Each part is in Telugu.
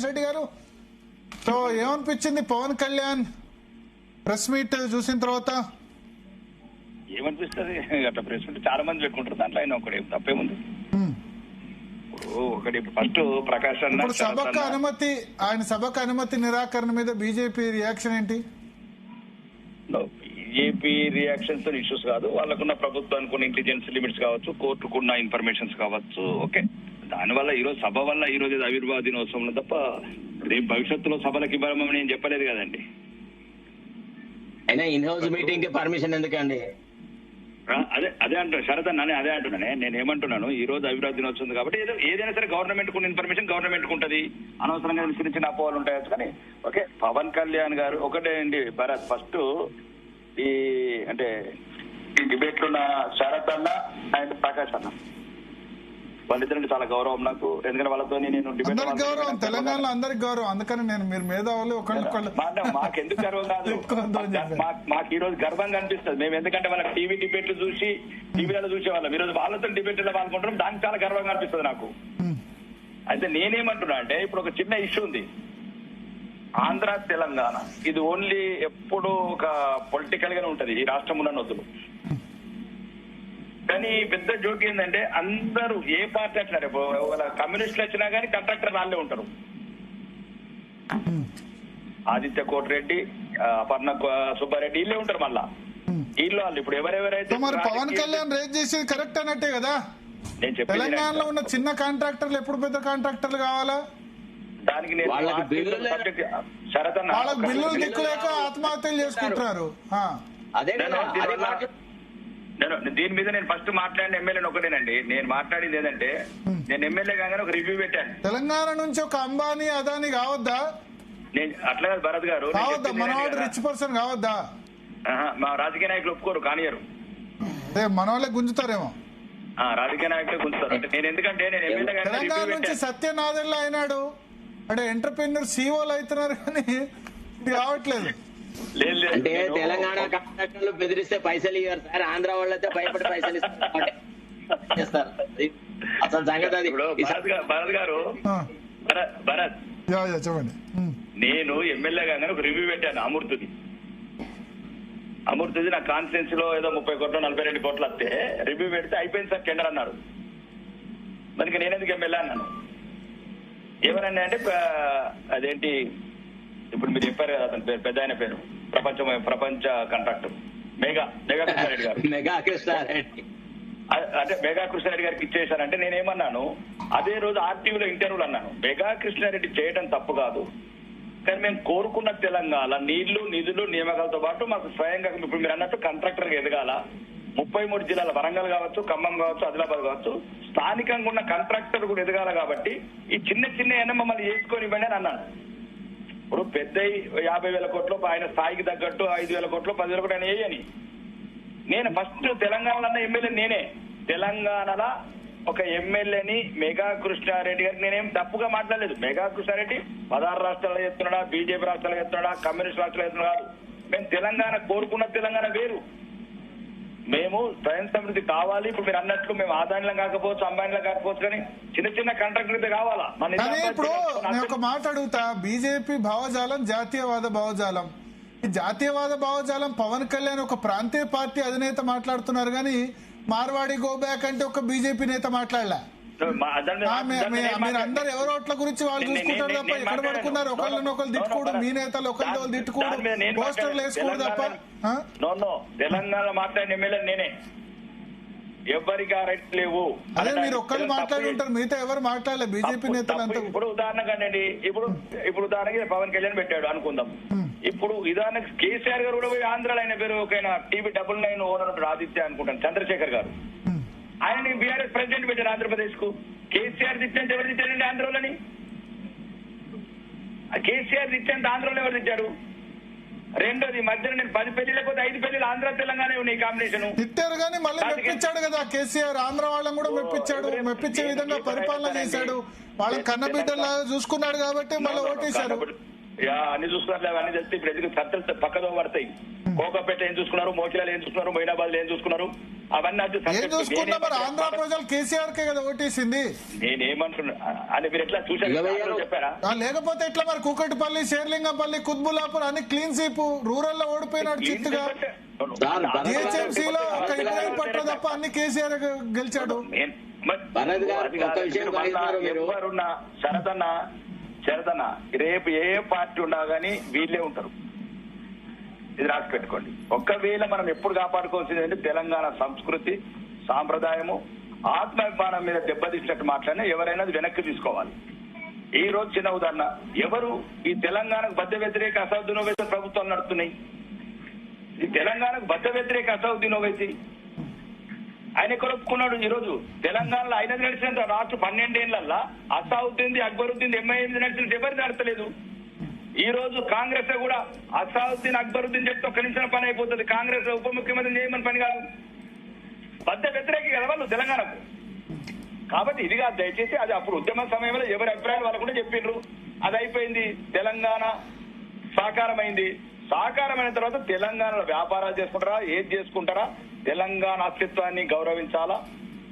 రెడ్డి గారు, సో ఏమనిపించింది పవన్ కళ్యాణ్ ప్రెస్ మీట్ చూసిన తర్వాత? ఏమనిపిస్తుంది, అట్లా ప్రెస్ మీట్ చాలా మంది పెట్టుకుంటారు, దాంట్లో ఆయన ఒకటి తప్పేముంది. ఒకటి ఫస్ట్ ప్రకాష్ అన్న ఆయన సభకు అనుమతి నిరాకరణ మీద బీజేపీ రియాక్షన్ ఏంటి? బీజేపీ రియాక్షన్స్ తో ఇష్యూస్ కాదు, వాళ్ళకున్న ప్రభుత్వానికి ఉన్న ఇంటెలిజెన్స్ లిమిట్స్ కావచ్చు, కోర్టుకున్న ఇన్ఫర్మేషన్స్ కావచ్చు. ఓకే, దానివల్ల ఈరోజు సభ వల్ల ఈ రోజు ఆవిర్భావ దినోత్సవం తప్ప రేపు భవిష్యత్తులో సభలకు ఇవ్వమని నేను చెప్పలేదు కదండి. అయినా ఇన్ హౌస్ మీటింగ్ కి పర్మిషన్ ఎందుకండి? అదే అంటున్నా శరత్ అన్న, అదే అంటున్నానే. నేను ఏమంటున్నాను, ఈ రోజు అభివృద్ధి దినోత్సవం కాబట్టి ఏదైనా సరే గవర్నమెంట్ కు ఇన్ఫర్మేషన్ గవర్నమెంట్ కు ఉంటది, అనవసరంగా చిన్న చిన్న అపోహలు ఉంటాయచ్చు. కానీ ఓకే, పవన్ కళ్యాణ్ గారు ఒకటే అండి భరత్, ఫస్ట్ ఈ అంటే ఈ డిబేట్ ఉన్న శరత్ అన్న అండ్ ప్రకాష్ అన్న వాళ్ళిద్దరికి చాలా గౌరవం నాకు, ఎందుకంటే వాళ్ళతో నేను డిబేట్ గౌరవం, తెలంగాణలో అందరికి గౌరవం. అందుకని నేను మీరు మేధావులు మాకెందుకు గర్వం కాదు, మాకు ఈ రోజు గర్వంగా అనిపిస్తుంది. మేము ఎందుకంటే వాళ్ళ టీవీ డిబేట్లు చూసి టీవీలలో చూసేవాళ్ళం, ఈ రోజు వాళ్ళతో డిబేట్లో పాల్గొంటాం, దానికి చాలా గర్వంగా అనిపిస్తుంది నాకు. అయితే నేనేమంటున్నా అంటే, ఇప్పుడు ఒక చిన్న ఇష్యూ ఉంది, ఆంధ్ర తెలంగాణ ఇది ఓన్లీ ఎప్పుడు ఒక పొలిటికల్ గానే ఉంటది ఈ రాష్ట్రం ఉన్న నొద్దులు. కానీ పెద్ద జోక్ ఏంటంటే, అందరూ ఏ పార్టీ వచ్చినారు, వాళ్ళ కమ్యూనిస్టులు వచ్చినా కానీ కాంట్రాక్టర్ వాళ్ళే ఉంటారు. ఆదిత్య కోటిరెడ్డి, అపర్ణ సుబ్బారెడ్డి వీళ్ళే ఉంటారు. మళ్ళా వీళ్ళు వాళ్ళు ఇప్పుడు ఎవరెవరైతే పవన్ కళ్యాణ్ రేజ్ చేసేది కరెక్ట్ అన్నట్టే కదా. నేను చెప్పి తెలంగాణలో ఉన్న చిన్న కాంట్రాక్టర్లు ఎప్పుడు పెద్ద కాంట్రాక్టర్లు కావాలా? దానికి నేను శరత్ అన్న, వాళ్ళకి బిల్లులు దిక్కులేక ఆత్మహత్యలు చేసుకుంటున్నారు. దీని మీద నేను ఫస్ట్ మాట్లాడిన ఎమ్మెల్యేని ఒకటేనండి. నేను మాట్లాడింది ఏంటంటే, నేను ఎమ్మెల్యే కాగానే ఒక రివ్యూ పెట్టాను. తెలంగాణ నుంచి ఒక అంబానీ అదానీ కావద్దా? నేను అట్లా కాదు భరత్ గారు, మనవాడు రిచ్ పర్సన్ కావద్దా? మా రాజకీయ నాయకులు ఒప్పుకోరు, కానియరు. మన వాళ్ళే గుంజుతారేమో, రాజకీయ నాయకులే గుంజుతారు. అంటే నేను ఎందుకంటే నేను ఎమ్మెల్యే తెలంగాణ నుంచి సత్యనాథెల్లా అయినాడు అంటే ఎంటర్ప్రెన్యూర్ సీఓలు అవుతున్నారు, కానీ ఇది కావట్లేదు. అంటే తెలంగాణ కాంట్రాక్టర్లు బెదిరిస్తే పైసలు ఇవ్వరు సార్, ఆంధ్ర వాళ్ళైతే భయపడి పైసలు ఇస్తారు. అసలు సంగతి అది. భరత్ గారు, భరత్ చెప్పండి, నేను ఎమ్మెల్యే గానే ఒక రివ్యూ పెట్టాను అమృతుది. నా కాన్ఫరెన్స్ లో ఏదో 30 కోట్లు 42 కోట్లు వస్తే రివ్యూ పెడితే అయిపోయింది సార్ టెండర్ అన్నారు. దానికి నేనెందుకు ఎమ్మెల్యే అన్నాను. ఏమన్నా అంటే అదేంటి ఇప్పుడు మీరు చెప్పారు కదా, అతని పేరు పెద్ద ఆయన పేరు, ప్రపంచ కాంట్రాక్టర్ మెగా కృష్ణారెడ్డి గారు. అంటే మెగా కృష్ణారెడ్డి గారికి ఇచ్చేసారంటే నేనేమన్నాను, అదే రోజు ఆర్టీవీలో ఇంటర్వ్యూలు అన్నాను, మెగా కృష్ణారెడ్డి చేయడం తప్పు కాదు, కానీ మేము కోరుకున్న తెలంగాణ నీళ్లు నిధులు నియామకాలతో పాటు మాకు స్వయంగా ఇప్పుడు మీరు అన్నట్టు కాంట్రాక్టర్ ఎదగాల. 33 జిల్లాల వరంగల్ కావచ్చు, ఖమ్మం కావచ్చు, ఆదిలాబాద్ కావచ్చు, స్థానికంగా ఉన్న కాంట్రాక్టర్ కూడా ఎదగాల. కాబట్టి ఈ చిన్న చిన్న మమ్మల్ని చేసుకొని ఇవ్వండి అని అన్నాను. ఇప్పుడు పెద్ద 50,000 కోట్లు ఆయన స్థాయికి తగ్గట్టు 5,000 కోట్లు 10,000 కోట్లు ఆయన వేయని. నేను ఫస్ట్ తెలంగాణలో అన్న ఎమ్మెల్యే నేనే. తెలంగాణలో ఒక ఎమ్మెల్యేని మెగా కృష్ణారెడ్డి గారికి నేనేం తప్పుగా మాట్లాడలేదు. మెగా కృష్ణారెడ్డి 16 రాష్ట్రాల్లో చేస్తున్నాడా, బీజేపీ రాష్ట్రాల్లో చేస్తున్నాడా, కమ్యూనిస్ట్ రాష్ట్రాల్లో చేస్తున్నాడు కాదు. మేము తెలంగాణ కోరుకున్న తెలంగాణ వేరు. మేము స్వయం సమృద్ధి కావాలి. ఇప్పుడు మీరు అన్నట్లు మేము ఆదాయంలో కాకపోవచ్చు, అంబానీలో కాకపోవచ్చు, కానీ చిన్న చిన్న కాంట్రాక్టర్ అయితే కావాలా. ఇప్పుడు నేను ఒక మాట అడుగుతా, బీజేపీ భావజాలం జాతీయవాద భావజాలం. ఈ జాతీయవాద భావజాలం పవన్ కళ్యాణ్ ఒక ప్రాంతీయ పార్టీ అధినేత మాట్లాడుతున్నారు, కానీ మార్వాడి గో బ్యాక్ అంటే ఒక బీజేపీ నేత మాట్లాడలే. మీరు అందరు ఎవరో ఓట్ల గురించి వాళ్ళు చూసుకుంటారు తప్ప ఎక్కడ పడుకున్నారు ఒకళ్ళనొకళ్ళు తిట్టుకోవడం, మీ నేతలు ఒకళ్ళు తిట్టుకోవడం, పోస్టర్లు వేసుకోవడం తప్ప. తెలంగాణ మాట్లాడిన ఎమ్మెల్యే నేనే, ఎవరికి ఆ రైట్స్ లేవు. అదే మీరు ఒక్కళ్ళు మాట్లాడుకుంటారు, మిగతా ఎవరు మాట్లాడలేదు బీజేపీ నేతలు అంతా. ఇప్పుడు ఉదాహరణకండి, ఇప్పుడు ఉదాహరణకి పవన్ కళ్యాణ్ పెట్టాడు అనుకుందాం. ఇప్పుడు ఉదాహరణకి కేసీఆర్ గారు కూడా పోయి ఆంధ్రాలో ఆయన పేరు ఒక టీవీ 99 ఓనర్ ఉంటాడు, ఆదిత్య అనుకుంటాను, చంద్రశేఖర్ గారు. ఆయన బీఆర్ఎస్ ప్రెసిడెంట్ పెట్టారు ఆంధ్రప్రదేశ్ కు. కేసీఆర్ తిట్టంటే ఎవరు తిట్టారండి ఆంధ్రలోని? కేసీఆర్ తిట్టంటే ఆంధ్రలో ఎవరు తిట్టారు? రెండోది, మధ్యలో నేను 10 పెళ్లిళ్ళ పోతే 5 పెళ్లిళ్ళు ఆంధ్ర తెలంగాణ ఉన్నాయి కాంబినేషన్. తిట్టారు కానీ మళ్ళీ మెప్పించాడు కదా కేసీఆర్, ఆంధ్ర వాళ్ళని కూడా మెప్పించాడు, మెప్పించే విధంగా పరిపాలన చేశాడు, వాళ్ళని కన్నబిడ్డలాగా చూసుకున్నాడు కాబట్టి మళ్ళీ ఓటేశారు. అన్ని చూసుకున్నారు, అవన్నీ చేస్తే ఇప్పుడు ఎందుకు చర్చలు పక్కదో పడతాయి. కోకపేట ఏం చూసుకున్నారు, మోకిలాలు ఏం చూసుకున్నారు, మొయినాబాద్ ఏం చూసుకున్నారు, అవన్నీ అది ఏం చూసుకున్నా మరి ఆంధ్ర ప్రజలు కేసీఆర్ కే కదా ఓటేసింది. నేనేమంటున్నా అని మీరు ఎట్లా చూసారు చెప్పారా? లేకపోతే ఎట్లా మరి కూకట్పల్లి, షేర్లింగంపల్లి, కుత్బులాపూర్ అని క్లీన్ స్వీప్ రూరల్ లో ఓడిపోయినాడు చిత్తుగా. జిహెచ్ఎంసీలో ఒక ఇబ్రాహిం పట్ల తప్ప అన్ని కేసీఆర్ గెలిచాడు. ఎవరున్నా శరదన్న రేపు ఏ పార్టీ ఉన్నా గానీ వీళ్ళే ఉంటారు, ఇది రాసి పెట్టుకోండి. ఒకవేళ మనం ఎప్పుడు కాపాడుకోవాల్సింది అంటే తెలంగాణ సంస్కృతి, సాంప్రదాయము, ఆత్మాభిమానం మీద దెబ్బతీసినట్టు మాట్లాడినా ఎవరైనా అది వెనక్కి తీసుకోవాలి. ఈ రోజు చిన్న ఉదాహరణ, ఎవరు ఈ తెలంగాణకు బద్ద వ్యతిరేక అసౌద్దీనోవేసి ప్రభుత్వాలు నడుస్తున్నాయి. ఈ తెలంగాణకు బద్ద వ్యతిరేక అసౌద్దీనోవేసి ఆయన ఎక్కడ ఒప్పుకున్నాడు? ఈ రోజు తెలంగాణలో ఆయన నడిచినంత రాష్ట్ర 12 ఏళ్లల్లా అసౌద్దీన్, అక్బరుద్దీన్, ఎంఐఎం నడిచిన ఎవరు నడతలేదు. ఈ రోజు కాంగ్రెస్ లో కూడా అసౌద్దీన్, అక్బరుద్దీన్ చెప్తే ఒక్క నిమిషం పని అయిపోతుంది. కాంగ్రెస్ లో ఉప ముఖ్యమంత్రి చేయమని పని కాదు. బద్ద వ్యతిరేక కదా వాళ్ళు తెలంగాణకు. కాబట్టి ఇది కాదు, దయచేసి అది అప్పుడు ఉద్యమ సమయంలో ఎవరి అభిప్రాయాలు వాళ్ళు కూడా చెప్పిండ్రు, అది అయిపోయింది. తెలంగాణ సాకారమైంది. సాకారమైన తర్వాత తెలంగాణలో వ్యాపారాలు చేసుకుంటారా, ఏది చేసుకుంటారా, తెలంగాణ అస్తిత్వాన్ని గౌరవించాలా,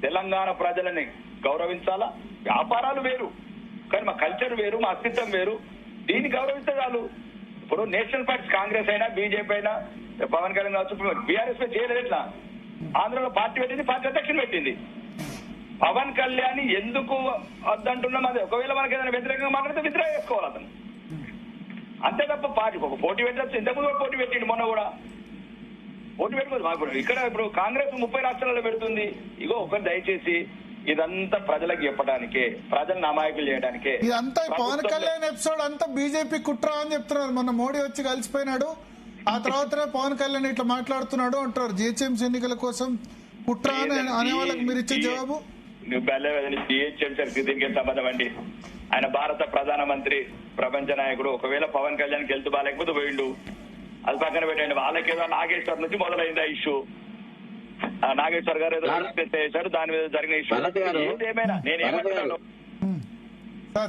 తెలంగాణ ప్రజలని గౌరవించాలా. వ్యాపారాలు వేరు కానీ మా కల్చర్ వేరు, మా అస్తిత్వం వేరు, దీన్ని గౌరవిస్తే చాలు. ఇప్పుడు నేషనల్ పార్టీస్ కాంగ్రెస్ అయినా, బీజేపీ అయినా, పవన్ కళ్యాణ్ కావచ్చు, బీఆర్ఎస్ చేయలేదు. ఎట్లా ఆంధ్రలో పార్టీ పెట్టింది, పార్టీ అధ్యక్షులు పెట్టింది. పవన్ కళ్యాణ్ ఎందుకు వద్దంటున్నాం, అది ఒకవేళ మనకి ఏదైనా వ్యతిరేకంగా మాట్లాడితే విత్డ్రా చేసుకోవాలి అతను, అంతే తప్ప పార్టీ ఒక పోటీ పెట్టచ్చు. ఇంతకుముందు పోటీ పెట్టిండు, మొన్న కూడా పోటీ పెట్టుకోదు. మాకు ఇక్కడ ఇప్పుడు కాంగ్రెస్ 30 రాష్ట్రాలలో పెడుతుంది. ఇగో ఒకటి దయచేసి ఇదంతా ప్రజలకు చెప్పడానికే, ప్రజలను అమాయకులు చేయడానికే. ఇదంతా పవన్ కళ్యాణ్ ఎపిసోడ్ అంతా బీజేపీ కుట్ర అని చెప్తున్నారు. మొన్న మోడీ వచ్చి కలిసిపోయినాడు, ఆ తర్వాతనే పవన్ కళ్యాణ్ ఇట్లా మాట్లాడుతున్నాడు అంటారు. జిహెచ్ఎంసీ ఎన్నికల కోసం కుట్ర అనే వాళ్ళకి మీరు ఇచ్చే జవాబు? జిహెచ్ఎంసీ దీనికి సంబంధం అండి. ఆయన భారత ప్రధానమంత్రి, ప్రపంచ నాయకుడు. ఒకవేళ పవన్ కళ్యాణ్ గెలుతూ బాగాలేకపోతే పోయిండు, అది పక్కన పెట్టండి. వాళ్ళకేదో నాగేశ్వర్ నుంచి మొదలైంది ఆ ఇష్యూ. నాగేశ్వర్ గారు ఏదో చేశారు, దాని మీద జరిగిన ఇష్యూ. ఏదేమైనా నేనేమంటున్నాను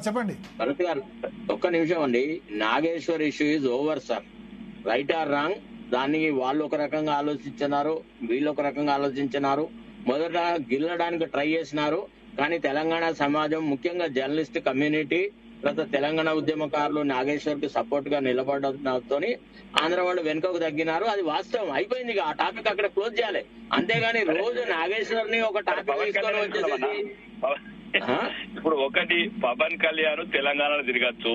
చెప్పండి భరత్ గారు, ఒక్క నిమిషం అండి. Nageshwar issue is over sir. Right or wrong, దాన్ని వాళ్ళు ఒక రకంగా ఆలోచించినారు, వీళ్ళు ఒక రకంగా ఆలోచించినారు. మొదట గిల్లడానికి ట్రై చేసినారు, కానీ తెలంగాణ సమాజం, ముఖ్యంగా జర్నలిస్ట్ కమ్యూనిటీ, తర్వాత తెలంగాణ ఉద్యమకారులు నాగేశ్వర్ కి సపోర్ట్ గా నిలబడడంతో ఆంధ్ర వాళ్ళు వెనుకకు తగ్గినారు. అది వాస్తవం, అయిపోయింది. ఆ టాపిక్ అక్కడ క్లోజ్ చేయాలి. అంతేగాని రోజు నాగేశ్వర్ ని ఒక టాపిక్ తీసుకొని వచ్చేసి ఇప్పుడు ఒకటి పవన్ కళ్యాణ్ తెలంగాణలో తిరగచ్చు,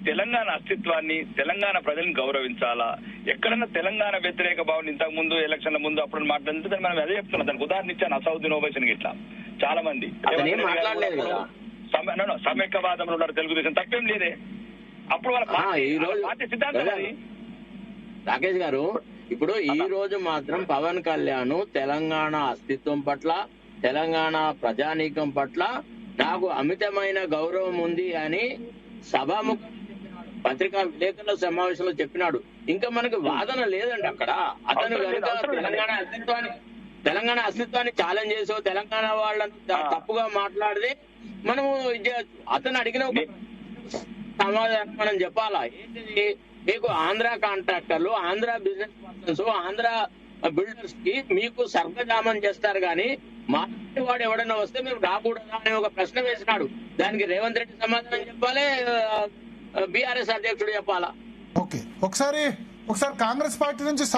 తెలంగాణ అస్తిత్వాన్ని, తెలంగాణ ప్రజలను గౌరవించాలా. ఎక్కడన్నా తెలంగాణ వ్యతిరేక భావన ఇంతకు ముందు ఎలక్షన్ల ముందు అప్పుడు మాట్లాడితే మనం అదే చెప్తున్నాం. దానికి ఉదాహరణ ఇచ్చాను అసౌద్దీన్ ఓవైసీ ఇట్లా చాలా మంది సమైక్యవాదంలో ఉన్నారు. తెలుగుదేశం తప్పేం లేదే. అప్పుడు వాళ్ళ పార్టీ సిద్ధాంతం. రాకేష్ గారు, ఇప్పుడు ఈ రోజు మాత్రం పవన్ కళ్యాణ్ తెలంగాణ అస్తిత్వం పట్ల, తెలంగాణ ప్రజానీకం పట్ల నాకు అమితమైన గౌరవం ఉంది అని సభాముఖ పత్రికా విలేకరుల సమావేశంలో చెప్పినాడు. ఇంకా మనకి వాదన లేదండి అక్కడ. అతను కనుక తెలంగాణ అస్తిత్వాన్ని ఛాలెంజ్ చేసో, తెలంగాణ వాళ్ళని తప్పుగా మాట్లాడితే మనము అతను అడిగిన ఒక సమాధానం మనం చెప్పాలా. ఏంటిది, మీకు ఆంధ్ర కాంట్రాక్టర్లు, Andhra business persons, Andhra builders కి మీకు సర్గజామం చేస్తారు, కానీ మాట్లాడే వాడు ఎవడైనా వస్తే మీరు రాకూడదా అనే ఒక ప్రశ్న వేసినాడు. దానికి రేవంత్ రెడ్డి సమాధానం చెప్పాలి, బీఆర్ఎస్ అధ్యక్షుడు చెప్పాలా. ఓకే, ఒకసారి కాంగ్రెస్ పార్టీ నుంచి